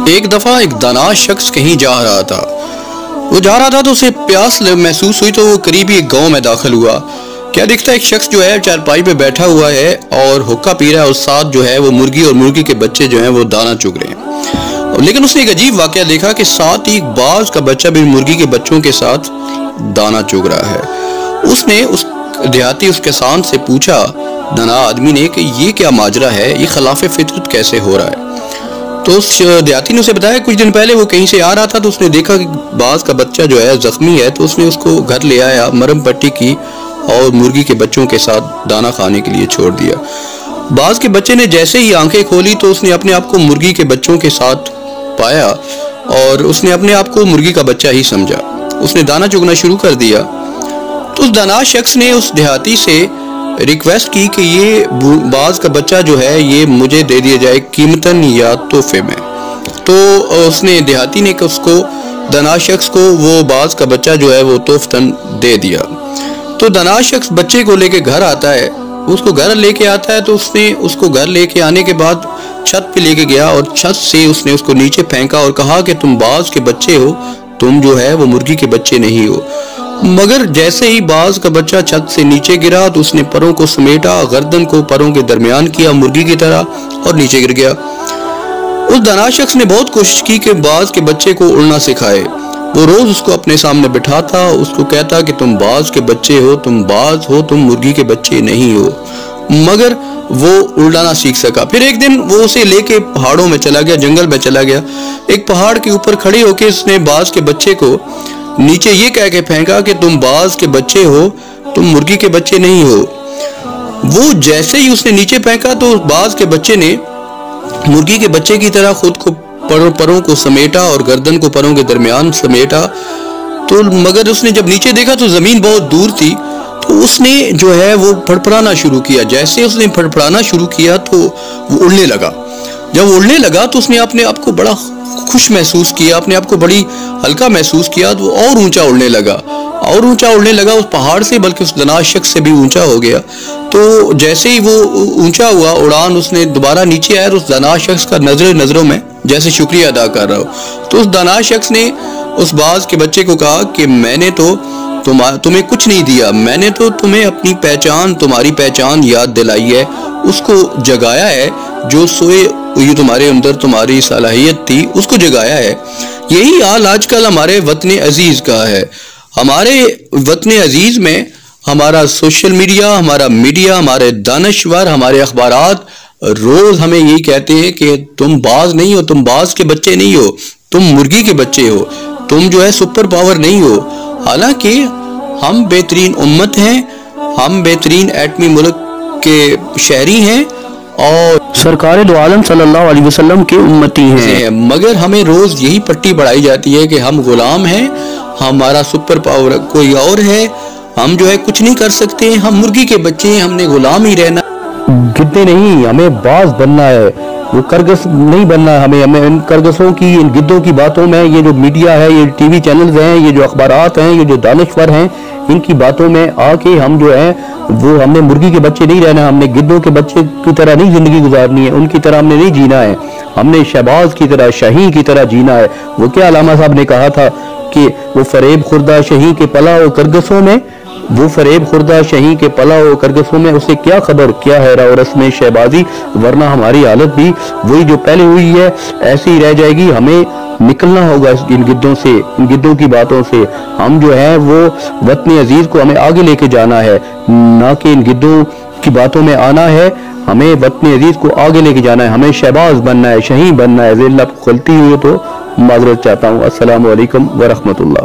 ایک دفعہ ایک دانا شخص کہیں جا رہا تھا تو اسے پیاس محسوس ہوئی تو وہ قریبی ایک گاؤں میں داخل ہوا۔ کیا دیکھتا ایک شخص جو ہے چارپائی پہ بیٹھا ہوا ہے اور حقہ پی رہا ہے، اور ساتھ جو ہے وہ مرغی اور مرغی کے بچے جو ہیں وہ دانا چگ رہے ہیں۔ لیکن اس نے ایک عجیب واقعہ دیکھا کہ ساتھ ہی باز کا بچہ بھی مرغی کے بچوں کے ساتھ دانا چگ رہا ہے۔ اس نے اس دیہاتی اس کسان سے پوچھا، دانا آدمی نے، کہ یہ کیا ماجرا ہے، یہ خلاف فطرت کیسے ہو رہا ہے؟ تو اس دیہاتی نے اسے بتایا کچھ دن پہلے وہ کہیں سے آ رہا تھا تو اس نے دیکھا کہ باز کا بچہ جو ہے زخمی ہے، تو اس نے اس کو گھر لے آیا، مرہم پٹی کی اور مرغی کے بچوں کے ساتھ دانا کھانے کے لیے چھوڑ دیا۔ باز کے بچے نے جیسے ہی آنکھیں کھولی تو اس نے اپنے آپ کو مرغی کے بچوں کے ساتھ پایا اور اس نے اپنے آپ کو مرغی کا بچہ ہی سمجھا۔ اس نے دانا چگنا شروع کر دیا۔ تو اس دانا شخص نے اس دیہاتی سے ریکویسٹ کی کہ یہ باز کا بچہ جو ہے یہ مجھے دے دیا جائے قیمتاً یا تحفے میں۔ تو اس نے دیہاتی نے اس کو دانا شخص کو وہ باز کا بچہ جو ہے وہ تحفتاً دے دیا۔ تو دانا شخص بچے کو لے کے گھر آتا ہے، اس کو گھر لے کے آتا ہے تو اس نے اس کو گھر لے کے آنے کے بعد چھت پہ لے کے گیا اور چھت سے اس نے اس کو نیچے پھینکا اور کہا کہ تم باز کے بچے ہو، تم جو ہے وہ مرغی کے بچے نہیں ہو۔ مگر جیسے ہی باز کا بچہ چھت سے نیچے گرا تو اس نے پروں کو سمیٹا، گردن کو پروں کے درمیان کیا مرغی کی طرح اور نیچے گر گیا۔ اس دانا شخص نے بہت کوشش کی کہ باز کے بچے کو اڑنا سکھائے۔ وہ روز اس کو اپنے سامنے بٹھاتا، اس کو کہتا کہ تم باز کے بچے ہو، تم باز ہو، تم مرغی کے بچے نہیں ہو، مگر وہ اڑنا نہ سیکھ سکا۔ پھر ایک دن وہ اسے لے کے پہاڑوں میں چلا گیا، جنگل میں چلا گیا۔ ایک پہاڑ کے اوپر کھڑے ہو کے اس نے باز کے بچے کو نیچے یہ کہہ کے پھینکا کہ تم باز کے بچے ہو، تم مرغی کے بچے نہیں ہو۔ وہ جیسے ہی اس نے نیچے پھینکا تو باز کے بچے نے مرغی کے بچے کی طرح خود کو پروں کو سمیٹا اور گردن کو پروں کے درمیان سمیٹا، تو مگر اس نے جب نیچے دیکھا تو زمین بہت دور تھی، تو اس نے جو ہے وہ پھڑپڑانا شروع کیا۔ جیسے اس نے پھڑپڑانا شروع کیا تو وہ اڑنے لگا۔ جب وہ اڑنے لگا تو اس نے اپنے آپ کو بڑا خوش محسوس کیا، اپنے آپ کو بڑی ہلکا محسوس کیا، تو وہ اور اونچا اڑنے لگا اور اونچا اڑنے لگا اس پہاڑ سے، بلکہ اس دانا شخص سے بھی اونچا ہو گیا۔ تو جیسے ہی وہ اونچا ہوا اڑان، اس نے دوبارہ نیچے آیا تو اس دانا شخص کا نظروں میں جیسے شکریہ ادا کر رہا ہو۔ تو اس دانا شخص نے اس باز کے بچے کو کہا کہ میں نے تو تمہیں کچھ نہیں دیا، میں نے تو تمہیں اپنی پہچان، تمہاری پہچان یاد دلائی ہے، اس کو جگایا ہے، جو سوئے یہ تمہارے اندر تمہاری صلاحیت تھی اس کو جگایا ہے۔ یہی حال آج کل ہمارے وطن عزیز کا ہے۔ ہمارے وطن عزیز میں ہمارا سوشل میڈیا، ہمارا میڈیا، ہمارے دانشور، ہمارے اخبارات روز ہمیں یہی کہتے ہیں کہ تم باز نہیں ہو، تم باز کے بچے نہیں ہو، تم مرغی کے بچے ہو، تم جو ہے سپر پاور نہیں ہو۔ حالانکہ ہم بہترین امت ہیں، ہم بہترین ایٹمی ملک کے شہری ہیں اور سرکار دو عالم صلی اللہ علیہ وسلم کے امتی ہیں، مگر ہمیں روز یہی پٹی بڑھائی جاتی ہے کہ ہم غلام ہیں، ہمارا سپر پاور کوئی اور ہے، ہم جو ہے کچھ نہیں کر سکتے، ہم مرغی کے بچے ہیں، ہم نے غلام ہی رہنا۔ گدے نہیں، ہمیں باز بننا ہے، وہ کرگس نہیں بننا ہے۔ ہمیں ان کرگسوں کی، ان گدوں کی باتوں میں، یہ جو میڈیا ہے، یہ ٹی وی چینلز ہیں، یہ جو اخبارات ہیں، یہ جو دانشور ہیں، ان کی باتوں میں آ کے ہم جو ہے وہ ہم نے مرغی کے بچے نہیں رہنا، ہم نے گدوں کے بچے کی طرح نہیں زندگی گزارنی ہے، ان کی طرح ہم نے نہیں جینا ہے، ہم نے شہباز کی طرح، شاہین کی طرح جینا ہے۔ وہ کیا علامہ صاحب نے کہا تھا کہ وہ فریب خوردہ شاہین کے پلا و کرگسوں میں، وہ فریب خوردہ شاہین کے پلا و کرگسوں میں، اسے کیا خبر کیا ہے اور رسم شہبازی، ورنہ ہماری حالت بھی وہی جو پہلے ہوئی ہے ایسی ہی رہ جائے گی۔ ہمیں نکلنا ہوگا ان گدوں سے، ان گدوں کی باتوں سے۔ ہم جو ہے وہ وطن عزیز کو ہمیں آگے لے کے جانا ہے، نہ کہ ان گدوں کی باتوں میں آنا ہے۔ ہمیں وطن عزیز کو آگے لے کے جانا ہے، ہمیں شہباز بننا ہے، شاہین بننا ہے۔ ذلت غلطی ہوئی تو معذرت چاہتا ہوں۔ السلام علیکم ورحمۃ اللہ۔